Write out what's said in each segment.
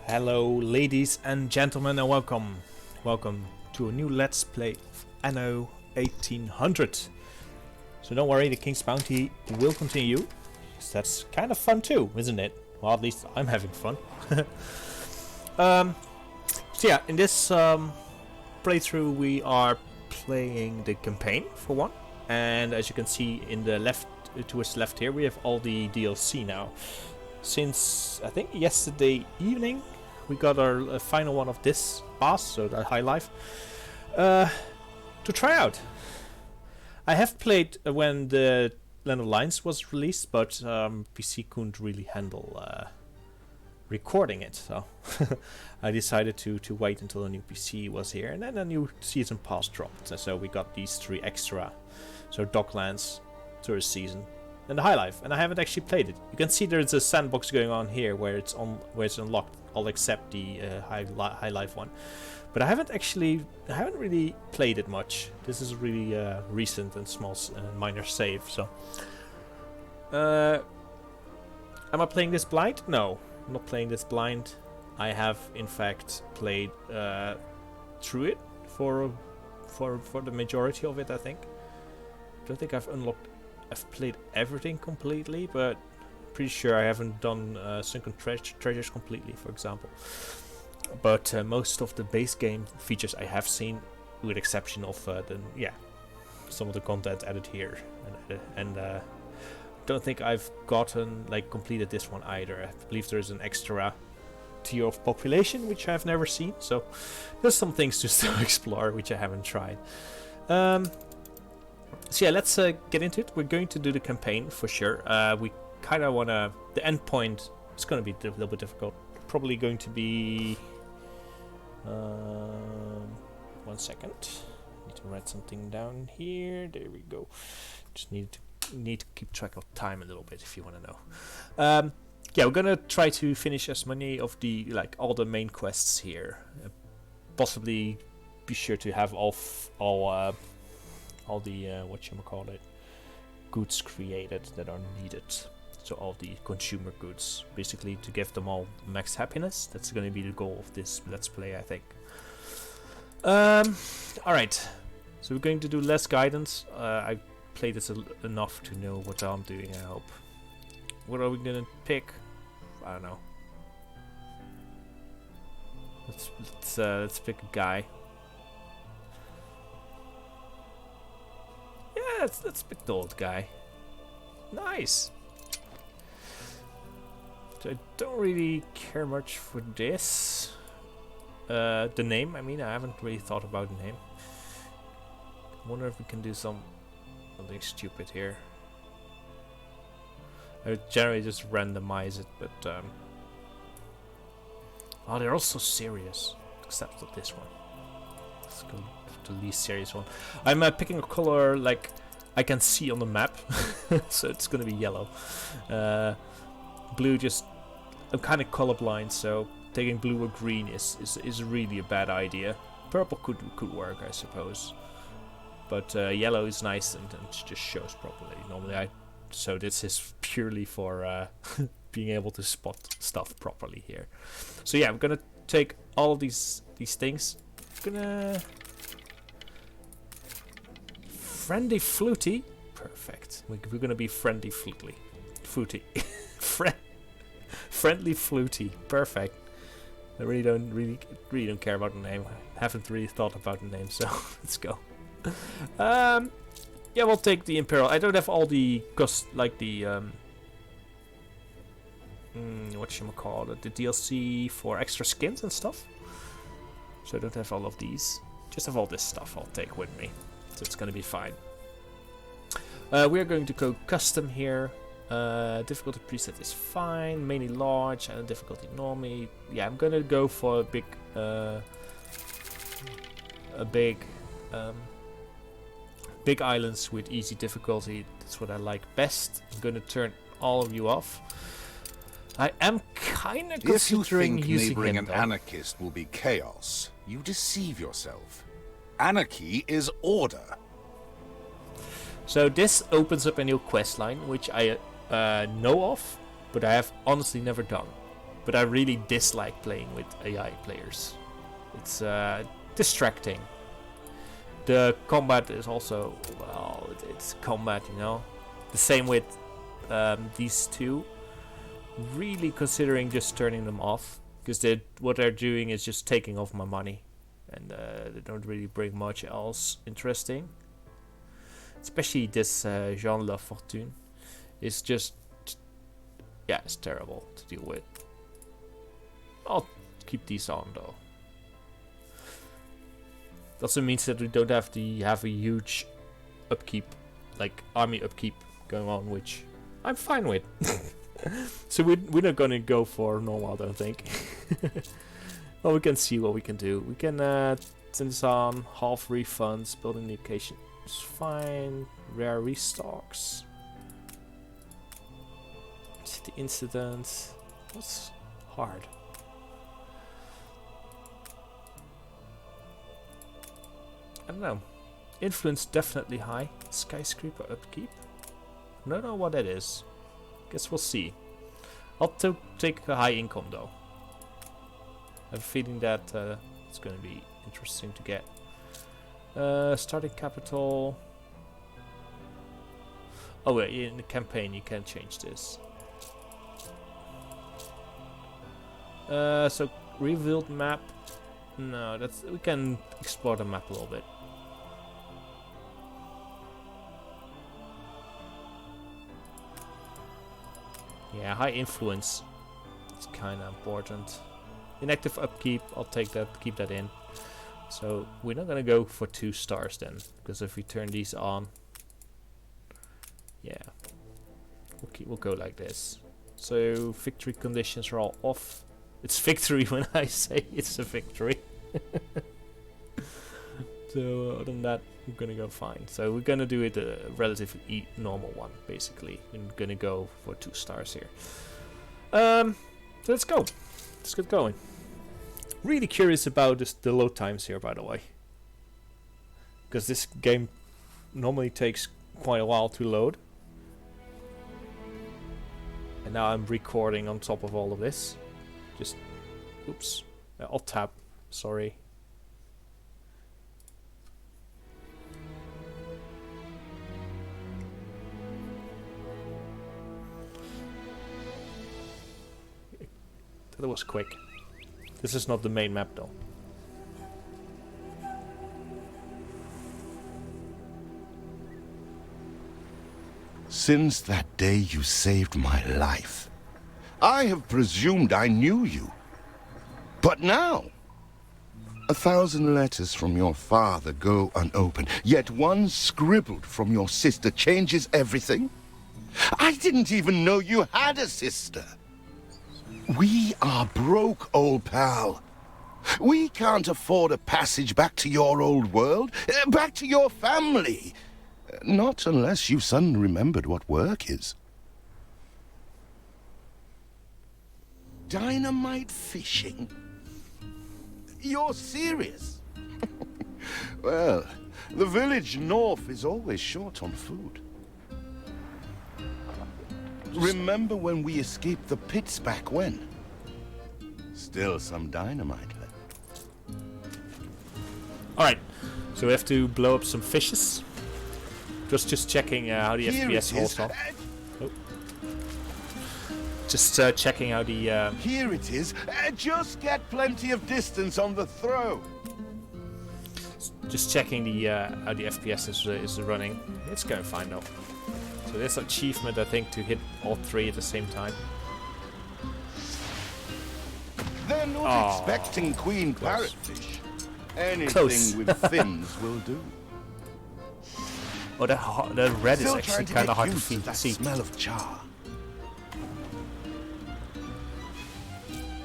Hello ladies and gentlemen and welcome to a new Let's Play of Anno 1800. So don't worry, the King's Bounty will continue, because that's kind of fun too, isn't it? Well, at least I'm having fun. So yeah, in this playthrough we are playing the campaign for one, and as you can see in the left, towards the left here, we have all the DLC now. Since I think yesterday evening we got our final one of this pass, so the High Life, to try out. I have played when the Land of Lions was released, but PC couldn't really handle recording it, so I decided to wait until a new PC was here, and then a new season pass dropped. So we got these 3 extra, so Docklands, Tourist Season, and the High Life, and I haven't actually played it. You can see there's a sandbox going on here where it's unlocked, all except the High Life one. But I haven't really played it much. This is really recent and small, minor save. So, am I playing this blind? No, I'm not playing this blind. I have in fact played through it for the majority of it. I think. I don't think I've played everything completely, but pretty sure I haven't done Sunken Treasures completely, for example. But most of the base game features I have seen, with exception of some of the content added here, and don't think I've completed this one either. I believe there's an extra tier of population which I've never seen, so there's some things to still explore which I haven't tried. So yeah, let's get into it. We're going to do the campaign for sure. We kind of want to... The end point is going to be a little bit difficult. Probably going to be... 1 second. Need to write something down here. There we go. Just need to keep track of time a little bit if you want to know. Yeah, we're going to try to finish as many of the... all the main quests here. Possibly be sure to have all the goods created that are needed. So all the consumer goods, basically to give them all max happiness. That's going to be the goal of this Let's Play, I think. Alright, so we're going to do less guidance. I played this enough to know what I'm doing, I hope. What are we going to pick? I don't know. Let's pick a guy. Yeah, let's pick the old guy. Nice. So I don't really care much for this. The name, I mean, I haven't really thought about the name. I wonder if we can do something stupid here. I would generally just randomize it, but oh, they're all so serious, except for this one. Let's go to the least serious one. I'm picking a color like I can see on the map, so it's gonna be yellow. Blue, just I'm kind of colorblind, so taking blue or green is really a bad idea. Purple could work, I suppose, but yellow is nice and just shows properly. Normally, so this is purely for being able to spot stuff properly here. So yeah, I'm gonna take all of these things. Gonna friendly fluty, perfect. We're gonna be friendly fluty, friendly fluty, perfect. I really don't care about the name. I haven't really thought about the name, so let's go. Yeah, we'll take the Imperial. I don't have all the whatchamacallit, the DLC for extra skins and stuff. So I don't have all of these. Just have all this stuff I'll take with me. So it's gonna be fine. We are going to go custom here. Difficulty preset is fine. Mainly large and difficulty normally. Yeah, I'm gonna go for big islands with easy difficulty. That's what I like best. I'm gonna turn all of you off. I am kind of considering using neighboring an anarchist will be chaos, you deceive yourself. Anarchy is order. So this opens up a new quest line, which I know of, but I have honestly never done. but I really dislike playing with AI players. It's distracting. The combat is also, well, it's combat, you know. The same with these two. Really considering just turning them off, because what they're doing is just taking off my money, and they don't really bring much else interesting. Especially this Jean La Fortune is just, yeah, it's terrible to deal with. I'll keep these on though. Also means that we don't have to have a huge upkeep, like army upkeep going on, which I'm fine with. So we're not gonna go for normal, I don't think. Well, we can see what we can do. We can send this on half refunds, building the occasion is fine. Rare restocks. City incidents. What's hard? I don't know. Influence definitely high. Skyscraper upkeep. I don't know what that is. Guess we'll see. I'll take a high income though. I have a feeling that it's going to be interesting to get. Starting capital. Oh wait, in the campaign you can change this. So revealed map. No, we can explore the map a little bit. Yeah, high influence. It's kind of important. Inactive upkeep, I'll take that, keep that in. So we're not gonna go for 2 stars then, because if we turn these on, yeah, we'll go like this. So victory conditions are all off. It's victory when I say it's a victory. So other than that, we're gonna go fine. So we're gonna do it a relatively normal one, basically. We're gonna go for 2 stars here. So let's go. Let's get going. Really curious about the load times here, by the way, because this game normally takes quite a while to load. And now I'm recording on top of all of this. Just, oops, I'll tab. Sorry. That was quick. This is not the main map though. Since that day you saved my life, I have presumed I knew you. But now, 1,000 letters from your father go unopened, yet one scribbled from your sister changes everything? I didn't even know you had a sister. We are broke, old pal. We can't afford a passage back to your old world, back to your family. Not unless you suddenly remembered what work is. Dynamite fishing? You're serious? Well, the village north is always short on food. Remember when we escaped the pits back when? Still some dynamite left. Alright, so we have to blow up some fishes. Just checking how the FPS holds up. Oh. Just checking how the... Here it is. Just get plenty of distance on the throw. Just checking the how the FPS is running. It's going fine though. So there's an achievement, I think, to hit all 3 at the same time. They're not expecting queen parrotfish. Anything Close. with fins will do. Oh, the red is actually kind of hard to see. Smell of char.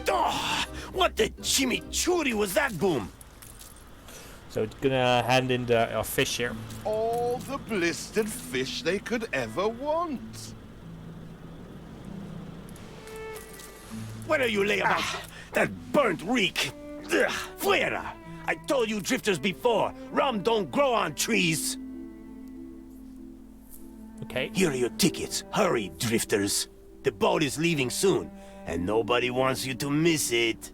Oh, what the chimichurri was that, Boom? So it's gonna hand in our fish here. All the blistered fish they could ever want. What are you lay about? That burnt reek. Ugh, fuera! I told you drifters before, rum don't grow on trees. Okay. Here are your tickets. Hurry, drifters. The boat is leaving soon. and nobody wants you to miss it.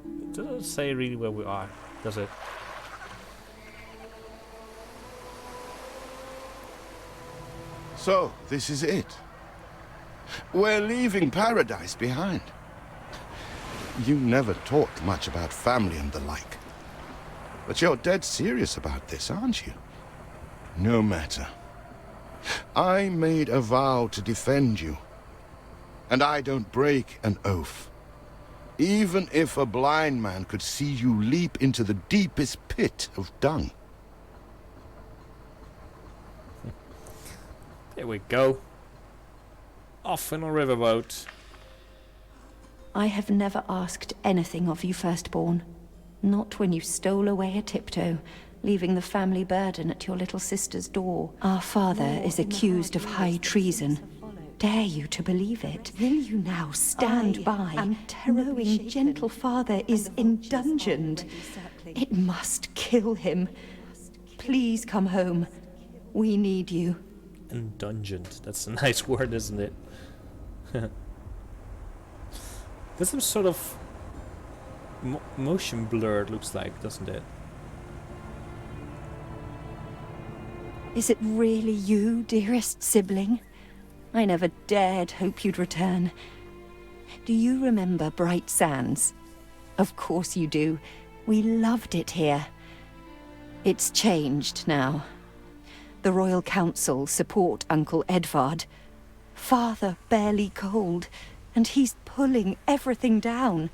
It doesn't say really where we are, does it? So, this is it. We're leaving paradise behind. You never talked much about family and the like. But you're dead serious about this, aren't you? No matter. I made a vow to defend you. And I don't break an oath. Even if a blind man could see you leap into the deepest pit of dung. There we go. Off in a riverboat. I have never asked anything of you, firstborn. Not when you stole away a tiptoe, leaving the family burden at your little sister's door. Our father is accused of high treason. Dare you to believe it? Will you now stand by, knowing gentle father is indungeoned? It must kill him. Please come home. We need you. Indungeoned. That's a nice word, isn't it? There's some sort of motion blur, it looks like, doesn't it? Is it really you, dearest sibling? I never dared hope you'd return. Do you remember Bright Sands? Of course you do. We loved it here. It's changed now. The Royal Council support Uncle Edvard. Father barely cold, and he's pulling everything down.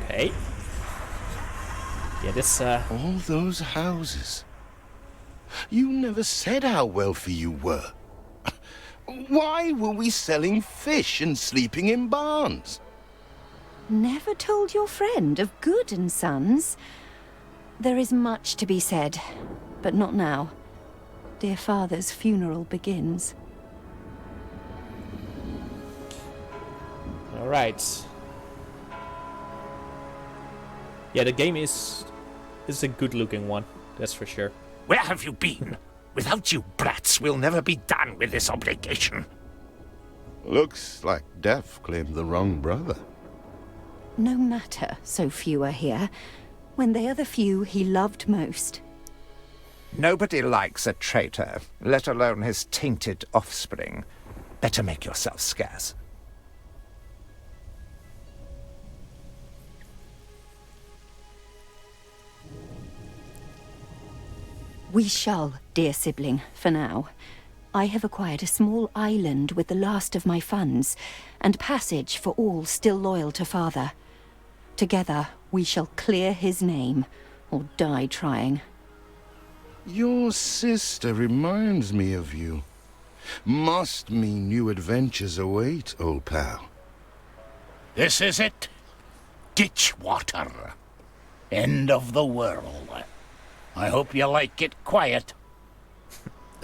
Okay. Yeah, this All those houses. You never said how wealthy you were. Why were we selling fish and sleeping in barns? Never told your friend of Good and Sons? There is much to be said, but not now. Dear father's funeral begins. Alright. Yeah, the game is a good looking one, that's for sure. Where have you been? Without you brats, we'll never be done with this obligation. Looks like Death claimed the wrong brother. No matter, so few are here, when they are the few he loved most. Nobody likes a traitor, let alone his tainted offspring. Better make yourself scarce. We shall, dear sibling, for now. I have acquired a small island with the last of my funds, and passage for all still loyal to father. Together, we shall clear his name, or die trying. Your sister reminds me of you. Must mean new adventures await, old pal. This is it. Ditch water. End of the world. I hope you like it quiet.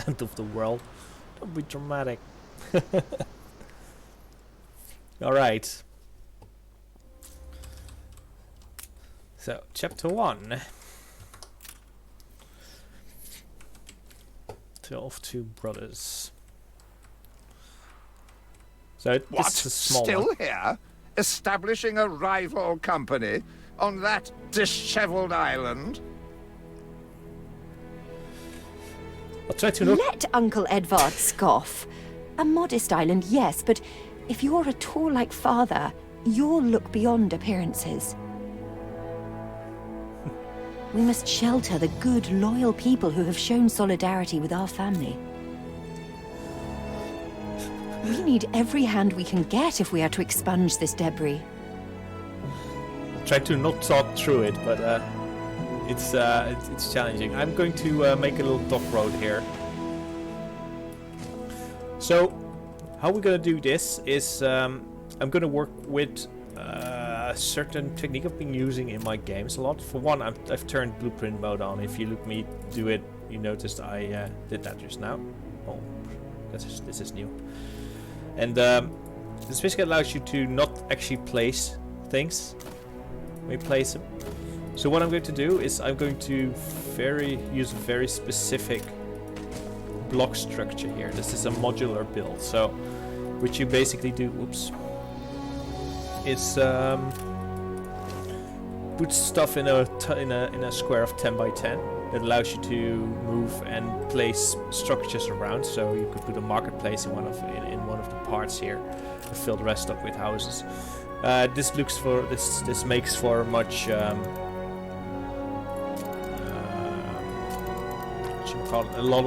End of the world. Don't be dramatic. Alright. So, chapter 1. Tale of Two Brothers. So, What? this is a small Still one. here? Establishing a rival company on that disheveled island? I'll try to not... Let Uncle Edvard scoff. A modest island, yes, but if you're at all like father, you'll look beyond appearances. We must shelter the good, loyal people who have shown solidarity with our family. We need every hand we can get if we are to expunge this debris. Try to not talk through it, but it's challenging. I'm going to make a little dock road here. So, how we're gonna do this is I'm gonna work with a certain technique I've been using in my games a lot. For one, I've turned blueprint mode on. If you look me do it, you noticed I did that just now. Oh, this is new. And this basically allows you to not actually place things. We place them. So what I'm going to do is I'm going to use a very specific block structure here. This is a modular build. So what you basically do, is put stuff in a square of 10 by 10. That allows you to move and place structures around. So you could put a marketplace in one of the parts here, and fill the rest up with houses. This makes for a much a lot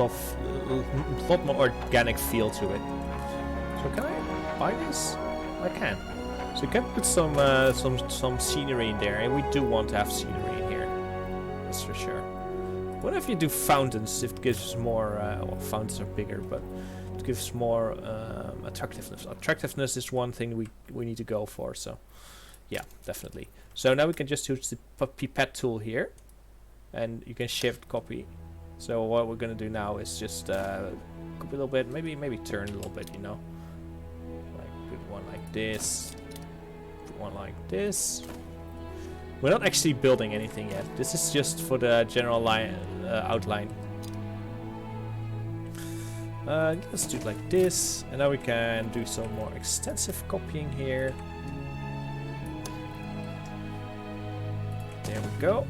more organic feel to it. So can I buy this? I can. So you can put some scenery in there, and we do want to have scenery in here. That's for sure. What if you do fountains? It gives more. Well, fountains are bigger, but it gives more attractiveness. Attractiveness is one thing we need to go for. So, yeah, definitely. So now we can just use the pipette tool here, and you can shift copy. So what we're gonna do now is just copy a little bit, maybe turn a little bit, you know. Like put one like this, put one like this. We're not actually building anything yet. This is just for the general outline. Let's do it like this, and now we can do some more extensive copying here. There we go.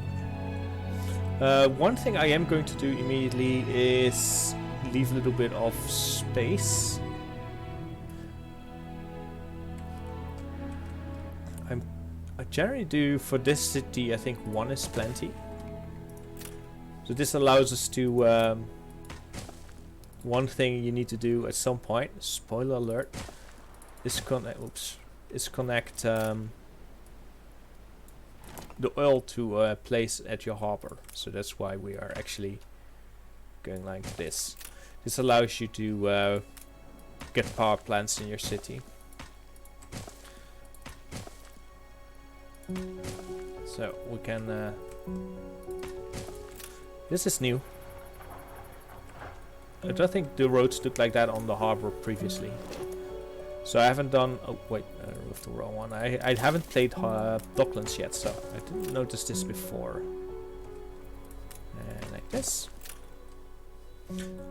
One thing I am going to do immediately is leave a little bit of space. I generally do for this city, I think 1 is plenty. So this allows us to one thing you need to do at some point, spoiler alert, is connect the oil to a place at your harbor. So that's why we are actually going like this. This allows you to get power plants in your city. So we can this is new. I don't think the roads looked like that on the harbor previously. So I haven't done... Oh, wait, I removed the wrong one. I haven't played Docklands yet, so I didn't notice this before. And like this.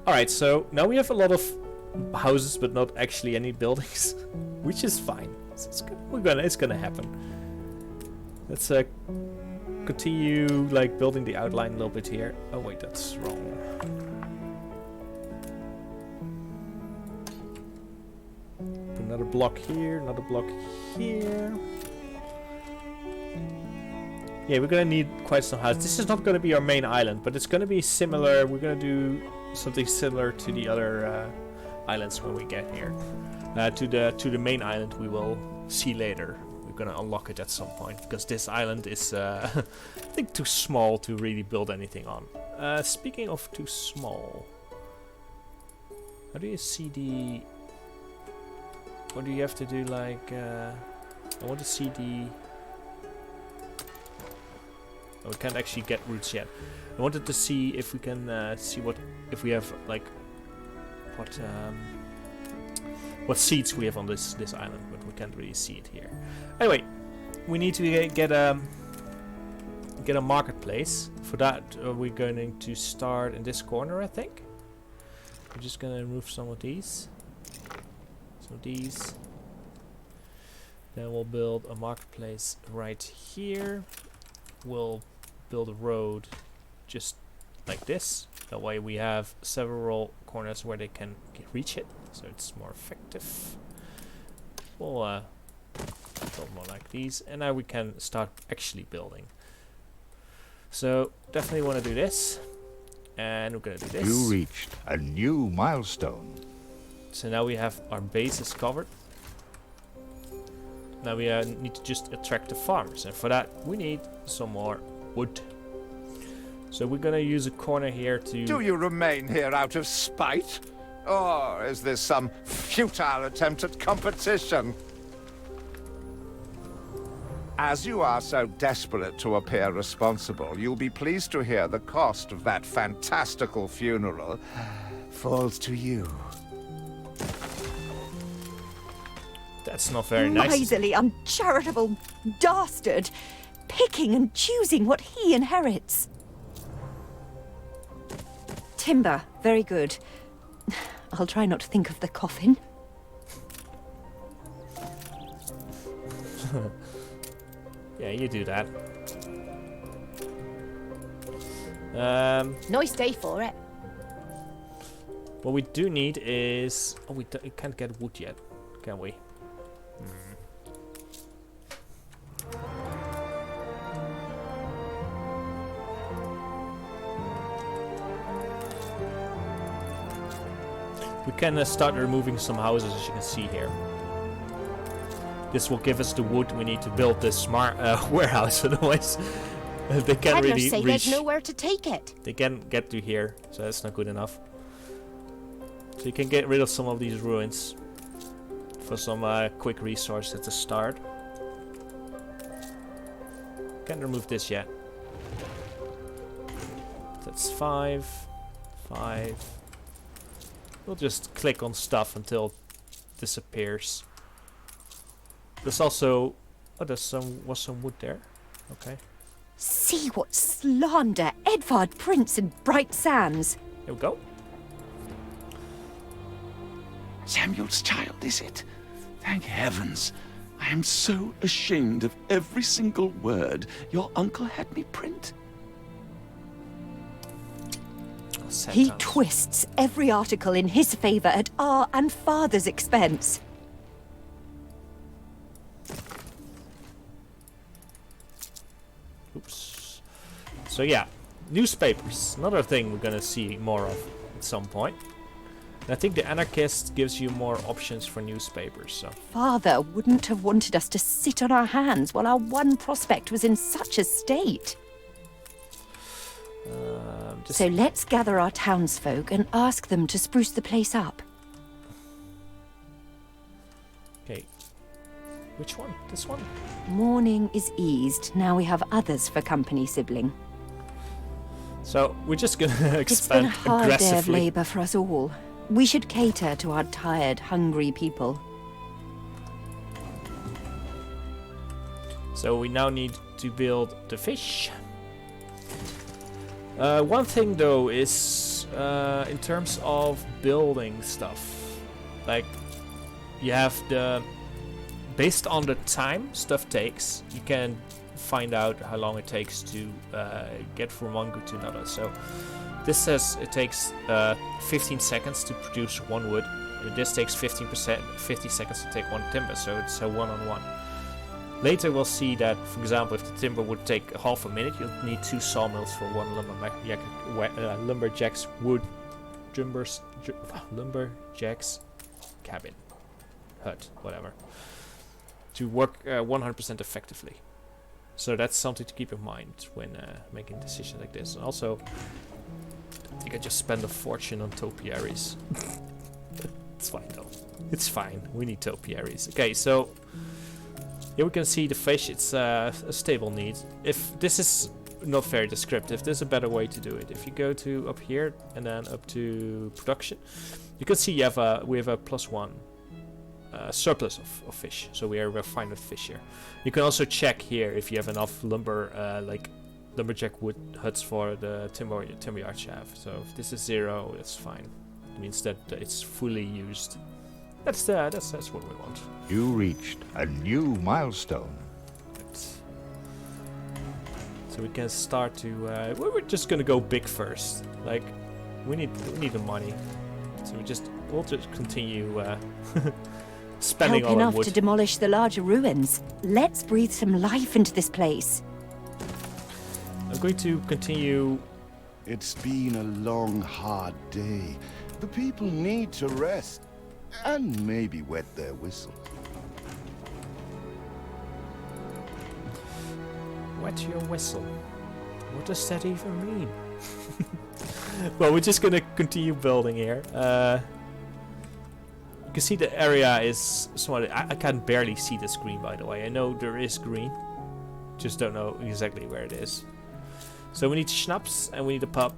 Alright, so now we have a lot of houses, but not actually any buildings. Which is fine. It's gonna happen. Let's continue like building the outline a little bit here. Oh wait, that's wrong. Another block here, another block here. Yeah, we're gonna need quite some houses. This is not gonna be our main island, but it's gonna be similar. We're gonna do something similar to the other islands when we get here. To the main island we will see later. We're gonna unlock it at some point because this island is I think too small to really build anything on. Speaking of too small, how do you see the... What do you have to do, like, I want to see the... Oh, we can't actually get roots yet. I wanted to see if we can see if we have, like, what seeds we have on this island, but we can't really see it here. Anyway, we need to get a marketplace. For that, we're going to start in this corner, I think. We're just gonna remove some of these. These. Then we'll build a marketplace right here. We'll build a road just like this. That way we have several corners where they can reach it, so it's more effective. We'll build more like these, and now we can start actually building. So definitely want to do this, and we're gonna do this. You reached a new milestone. So now we have our bases covered. Now we need to just attract the farmers, and for that we need some more wood. So we're gonna use a corner here to... Do you remain here out of spite? Or is this some futile attempt at competition? As you are so desperate to appear responsible, you'll be pleased to hear the cost of that fantastical funeral falls to you. That's not very nice. Miserly, uncharitable dastard! picking and choosing what he inherits. Timber, very good. I'll try not to think of the coffin. Yeah, you do that. Nice day for it. What we do need is... Oh, we can't get wood yet, can we? We can start removing some houses, as you can see here. This will give us the wood we need to build this smart warehouse, otherwise they can't Peddlers really say reach. there's nowhere to take it. They can't get to here, so that's not good enough. So you can get rid of some of these ruins for some quick resource at the start. Can't remove this yet. That's 5. 5. We'll just click on stuff until it disappears. There's also... Oh, was some wood there. Okay. See what slander Edvard prints in bright sands. Here we go. Samuel's child, is it? Thank heavens. I am so ashamed of every single word your uncle had me print. He twists every article in his favor at our and father's expense. Oops. So yeah, newspapers. Another thing we're gonna see more of at some point. And I think the anarchist gives you more options for newspapers. So Father wouldn't have wanted us to sit on our hands while our one prospect was in such a state. So let's gather our townsfolk and ask them to spruce the place up. Okay. Which one? This one? Mourning is eased. Now we have others for company, sibling. So we're just gonna It's been expand a hard day of aggressively. labor for us all. We should cater to our tired, hungry people. So we now need to build the fish. One thing though is in terms of building stuff, like you have the based on the time stuff takes, you can find out how long it takes to get from one good to another. So this says it takes 15 seconds to produce one wood. This takes 50 seconds to take one timber, so it's a one-on-one. Later we'll see that, for example, if the timber would take half a minute, you'll need 2 sawmills for one lumberjack's lumberjack's cabin, hut, whatever, to work 100% effectively. So that's something to keep in mind when making decisions like this. And also, I think I just spent a fortune on topiaries. It's fine though. It's fine. We need topiaries. Okay, so here we can see the fish. It's a stable need. If this is not very descriptive, there's a better way to do it. If you go to up here and then up to production, you can see we have a +1 surplus of fish. So we're fine with fish here. You can also check here if you have enough lumber, like lumberjack wood huts for the timber yard you have. So if this is 0, that's fine. It means that it's fully used. That's what we want. You reached a new milestone. So we can start to. We're just gonna go big first. Like we need the money. So we'll just continue spending Help all our enough wood. to demolish the larger ruins. Let's breathe some life into this place. I'm going to continue. It's been a long, hard day. The people need to rest. And maybe wet their whistles. Wet your whistle. What does that even mean? Well, we're just gonna continue building here. You can see the area is somewhat. I can barely see this green, by the way. I know there is green, just don't know exactly where it is. So we need schnapps and we need a pub.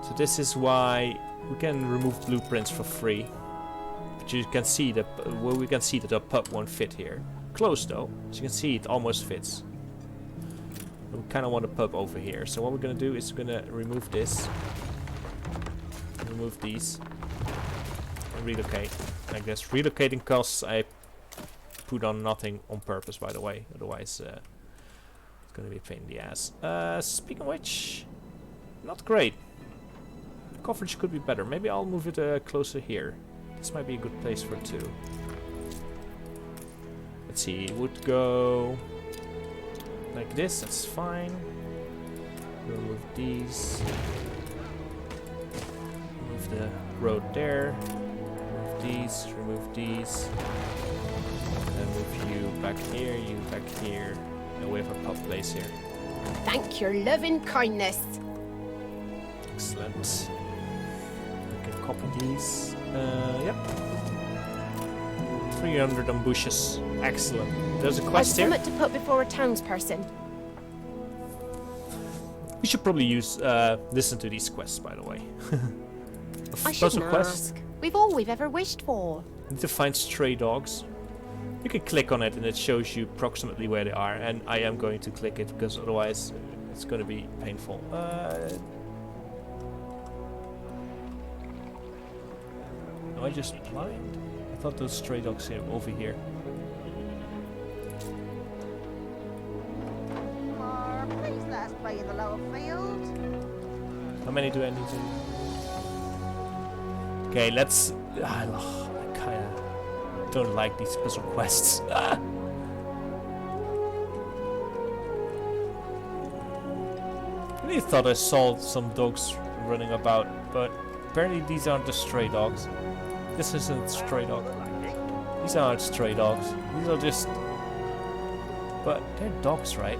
So this is why we can remove blueprints for free. But you can see that we can see that the pub won't fit here. close though. As you can see, it almost fits. We kind of want a pub over here. So what we're gonna do is we're gonna remove this, remove these, and relocate like this. Relocating costs I put on nothing on purpose, by the way. Otherwise, it's gonna be a pain in the ass. Speaking of which, not great. Coverage could be better. Maybe I'll move it closer here. This might be a good place for it too. Let's see. It would go like this. That's fine. Remove these. Remove the road there. Remove these. Remove these. Then move you back here. You back here. And we have a pub place here. Thank your loving kindness. Excellent. We can copy these. Yep. 300 on bushes. Excellent. There's a quest here. I've to put before a townsperson. We should probably use listen to these quests, by the way. I shouldn't ask. We've all we've ever wished for. Need to find stray dogs. You can click on it and it shows you approximately where they are, and I am going to click it because otherwise it's going to be painful. Am I just blind? I thought those stray dogs here over here. Please let us play in the lower field. How many do I need to? Okay, let's. I kind of don't like these puzzle quests. I really thought I saw some dogs running about, but apparently these aren't the stray dogs. This isn't a stray dog. These aren't stray dogs. These are just. But they're dogs, right?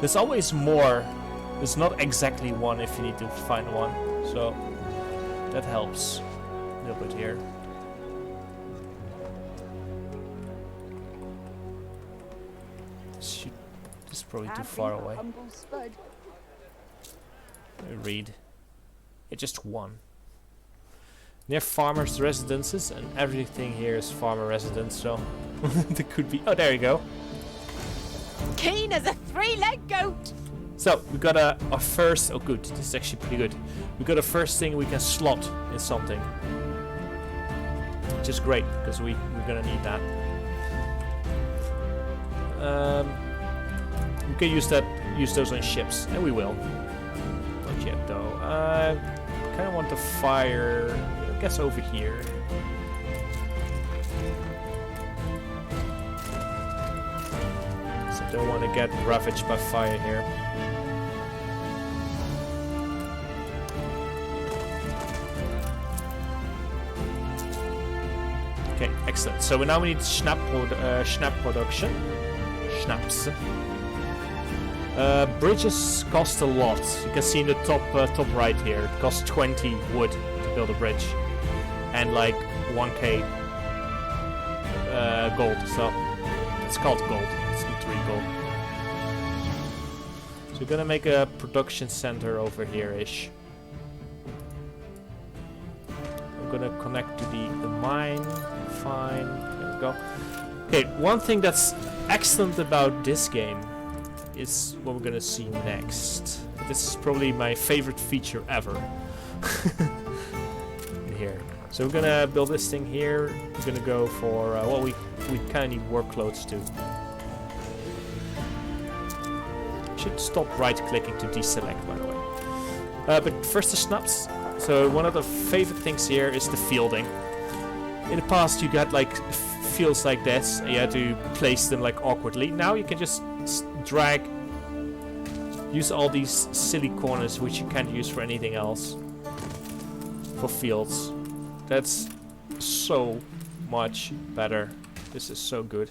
There's always more. There's not exactly one if you need to find one. So that helps a little bit here. Shoot, this is probably too far away. Let me read. It's just one. Near farmers' residences, and everything here is farmer residence, so there could be. Oh, there you go. Keen as a three-legged goat. So we got our first. Oh, good. This is actually pretty good. We got a first thing we can slot in something, which is great because we're gonna need that. We can use those on ships, and we will. Not yet though. Kind of want the fire. I guess over here. So don't want to get ravaged by fire here. Okay, excellent. So we now need schnapp production. Schnapps. Bridges cost a lot. You can see in the top right here. It costs 20 wood to build a bridge, and like 1k gold. So it's called gold. It's literally gold. So we're gonna make a production center over here-ish. I'm gonna connect to the mine. Fine. There we go. Okay, one thing that's excellent about this game is what we're gonna see next. This is probably my favorite feature ever. In here. So we're gonna build this thing here. We're gonna go for well, we kind of need workloads too. Should stop right-clicking to deselect, by the way. But first the snaps. So one of the favorite things here is the fielding. In the past, you got like fields like this, and you had to place them like awkwardly. Now you can just drag, use all these silly corners which you can't use for anything else for fields. That's so much better. This is so good.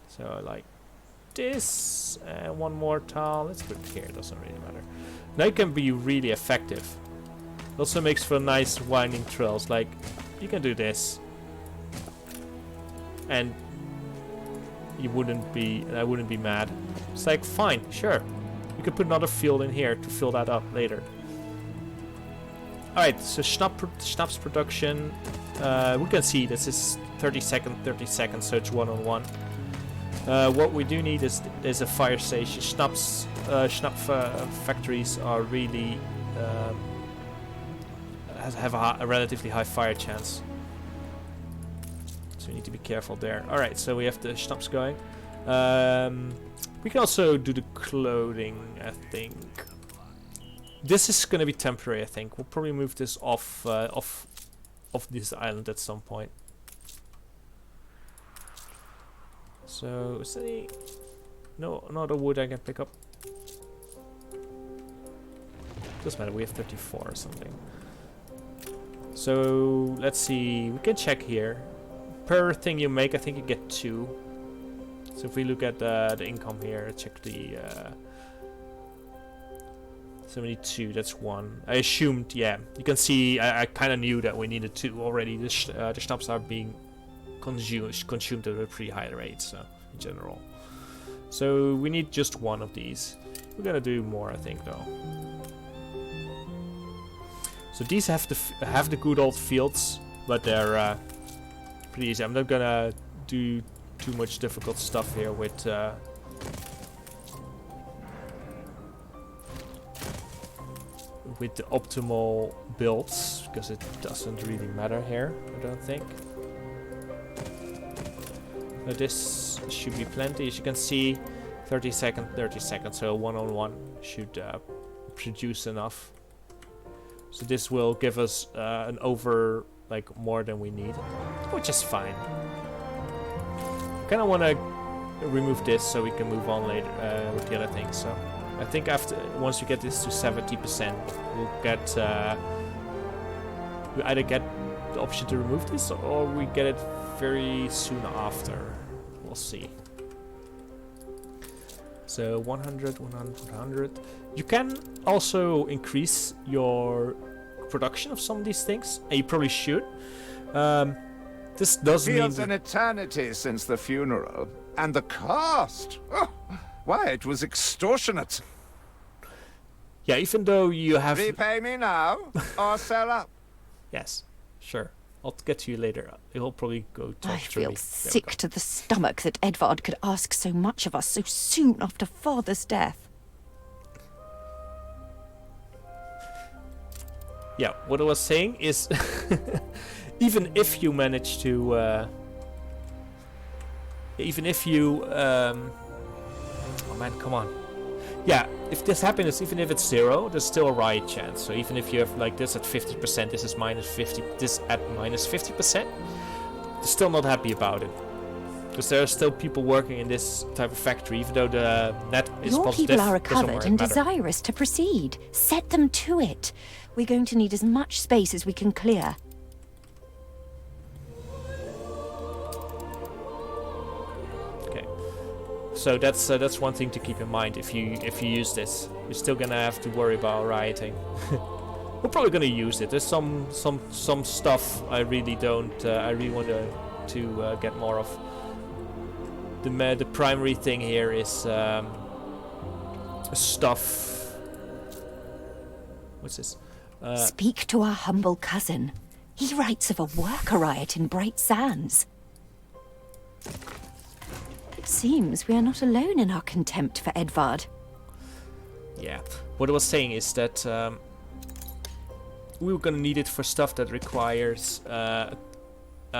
So like this, and one more tile. Let's put it here, it doesn't really matter. Now you can be really effective. It also makes for nice winding trails. Like you can do this, and I wouldn't be mad. It's like, fine, sure. You could put another field in here to fill that up later. Alright, so schnapps production. We can see this is 30 seconds, so it's 1-on-1. What we do need is a fire station. Schnapp factories are really have a relatively high fire chance, so we need to be careful there. All right, so we have the schnapps going. We can also do the clothing, I think. This is going to be temporary, I think. We'll probably move this off this island at some point. So, is there any... No other wood I can pick up. Doesn't matter, we have 34 or something. So, let's see. We can check here. Per thing you make, I think you get 2. So if we look at the income here, check the... 72, that's 1. I assumed, yeah. You can see, I kind of knew that we needed 2 already. The schnapps are being consumed at a pretty high rate, so in general. So we need just 1 of these. We're gonna do more, I think, though. So these have the good old fields, but they're pretty easy. I'm not gonna do too much difficult stuff here with the optimal builds, because it doesn't really matter here, I don't think. So this should be plenty. As you can see, 30 seconds, so 1-on-1 should produce enough. So this will give us an over, like, more than we need, which is fine. I kind of want to remove this so we can move on later with the other things. So I think once we get this to 70%, we'll get we either get the option to remove this, or we get it very soon after. We'll see. So 100, 100, 100. You can also increase your production of some of these things, and you probably should. This does mean Feels an eternity since the funeral, and the cost. Oh, why, it was extortionate. Yeah, even though you have... Repay me now, or sell up. Yes, sure. I'll get to you later. It'll probably go talk I through feel me. sick to the stomach that Edvard could ask so much of us so soon after father's death. Yeah, what I was saying is... even if you manage to... even if you... oh man, come on. Yeah, if this happens, even if it's 0, there's still a riot chance. So even if you have like this at 50%, this is minus 50, this at minus 50%, they're still not happy about it. Because there are still people working in this type of factory, even though the net is Your positive. people are recovered and desirous to proceed. Set them to it. We're going to need as much space as we can clear. So that's one thing to keep in mind. If you use this, you're still gonna have to worry about rioting. We're probably gonna use it. There's some stuff I really don't. I really want to get more of. The primary thing here is stuff. What's this? Speak to our humble cousin. He writes of a worker riot in Bright Sands. Seems we are not alone in our contempt for Edvard. Yeah, what I was saying is that we were gonna need it for stuff that requires a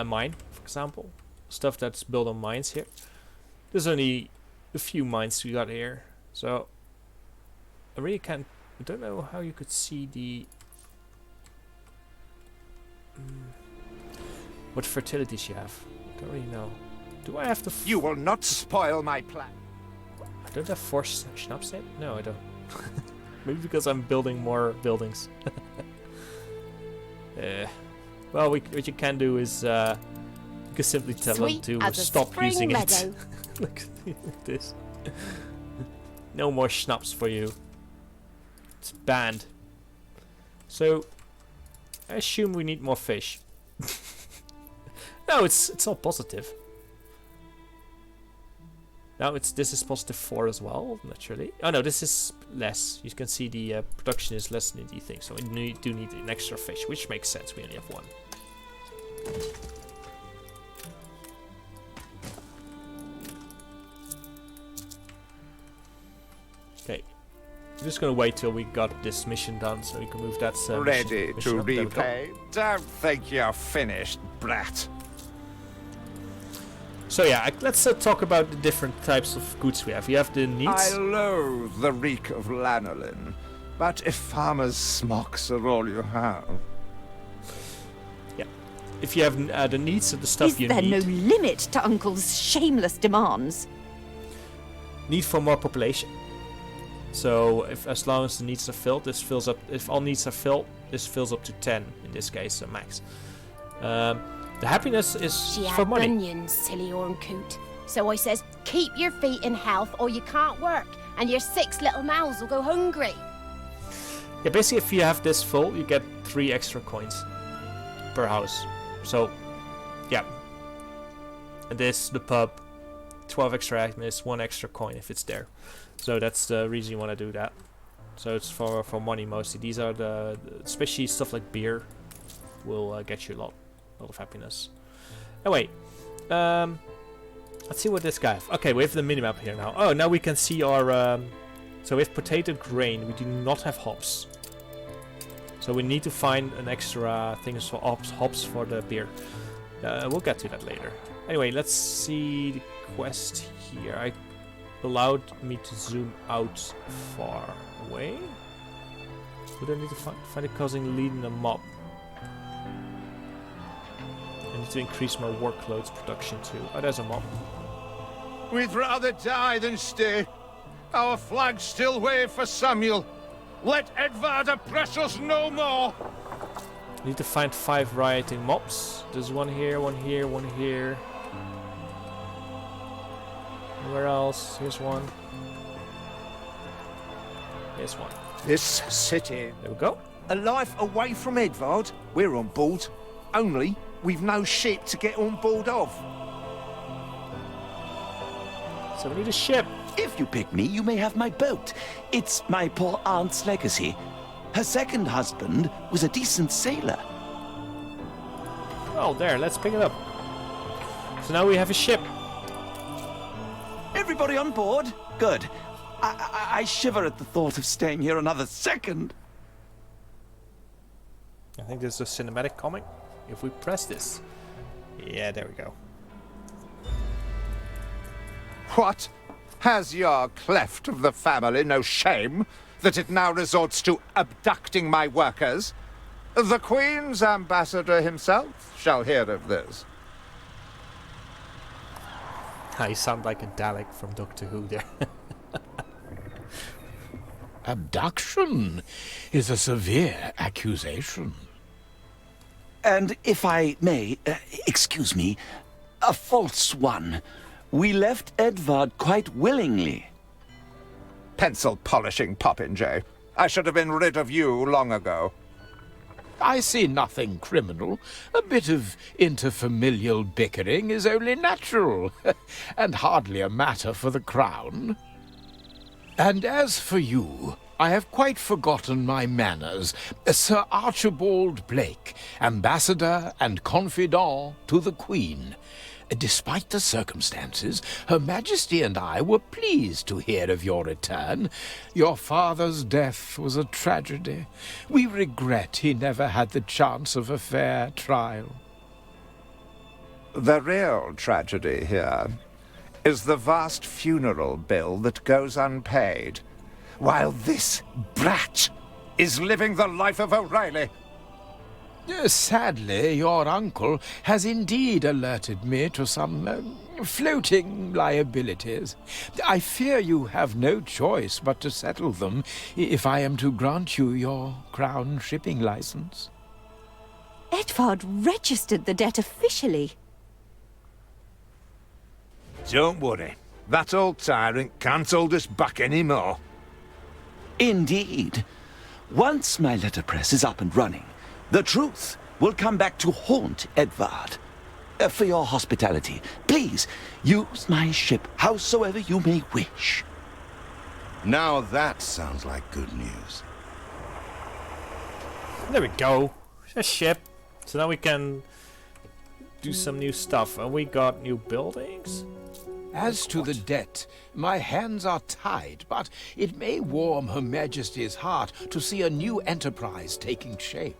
mine, for example. Stuff that's built on mines here. There's only a few mines we got here, so I really can't... I don't know how you could see the... what fertilities you have. I don't really know. Do I have to... You will not spoil my plan. I don't have 4 schnapps yet? No, I don't. Maybe because I'm building more buildings. Well, what you can do is you can simply tell them to stop using it. Look at this. No more schnapps for you. It's banned. So I assume we need more fish. No, it's all positive. Now this is positive 4 as well, naturally. Oh no, this is less. You can see the production is less than the thing, so we do need an extra fish, which makes sense. We only have 1. Okay, I'm just gonna wait till we got this mission done, so we can move that. Ready mission to up. There we go. repay? Don't think you're finished, brat. So yeah, let's talk about the different types of goods we have. You have the needs. I loathe the reek of lanolin, but if farmers' smocks are all you have... Yeah. If you have the needs of the stuff you need. Is there no limit to Uncle's shameless demands? Need for more population. So as long as the needs are filled, this fills up. If all needs are filled, this fills up to 10 in this case, so max. The happiness is She for had money. bunions, silly coot. So I says, keep your feet in health or you can't work, and your 6 little mouths will go hungry. Yeah, basically if you have this full, you get 3 extra coins per house. So, yeah. And this, the pub, 12 extra happiness, 1 extra coin if it's there. So that's the reason you want to do that. So it's for money mostly. These are especially stuff like beer will get you a lot of happiness. Oh wait, let's see what this guy has. Okay, we have the minimap here now. Oh, now we can see our so we have potato grain. We do not have hops, so we need to find an extra things for hops for the beer. We'll get to that later. Anyway, let's see the quest here. I allowed me to zoom out far away. Would I need to find a cousin leading a mob? I need to increase my workloads production too. Oh, there's a mob. We'd rather die than stay. Our flags still wave for Samuel. Let Edvard oppress us no more. I need to find 5 rioting mobs. There's one here, one here, one here. Where else? Here's one. Here's one. This city. There we go. A life away from Edvard. We're on board. Only we've no ship to get on board of. So we need a ship. If you pick me, you may have my boat. It's my poor aunt's legacy. Her second husband was a decent sailor. Oh, there. Let's pick it up. So now we have a ship. Everybody on board? Good. I shiver at the thought of staying here another second. I think this is a cinematic comic. If we press this. Yeah, there we go. What? Has your cleft of the family no shame that it now resorts to abducting my workers? The Queen's ambassador himself shall hear of this. You sound like a Dalek from Doctor Who there. Abduction is a severe accusation. And if I may, excuse me, a false one. We left Edvard quite willingly. Pencil polishing popinjay. I should have been rid of you long ago. I see nothing criminal. A bit of interfamilial bickering is only natural, and hardly a matter for the crown. And as for you, I have quite forgotten my manners. Sir Archibald Blake, ambassador and confidant to the Queen. Despite the circumstances, Her Majesty and I were pleased to hear of your return. Your father's death was a tragedy. We regret he never had the chance of a fair trial. The real tragedy here is the vast funeral bill that goes unpaid, while this brat is living the life of O'Reilly. Sadly, your uncle has indeed alerted me to some floating liabilities. I fear you have no choice but to settle them if I am to grant you your crown shipping license. Edvard registered the debt officially. Don't worry. That old tyrant can't hold us back anymore. Indeed. Once my letterpress is up and running, the truth will come back to haunt Edvard. for your hospitality. Please, use my ship howsoever you may wish. Now that sounds like good news. There we go. A ship. So now we can do some new stuff. And we got new buildings. As to the debt, my hands are tied, but it may warm Her Majesty's heart to see a new enterprise taking shape.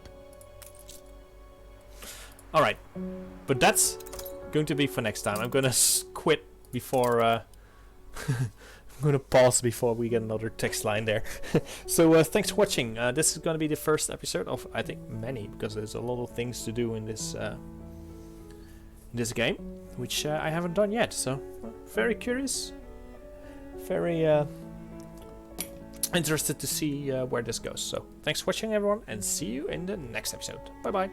Alright. But that's going to be for next time. I'm gonna quit before... I'm gonna pause before we get another text line there. So thanks for watching. This is gonna be the first episode of, I think, many, because there's a lot of things to do in this game, which I haven't done yet. So very curious, very interested to see where this goes. So thanks for watching, everyone, and see you in the next episode. Bye bye.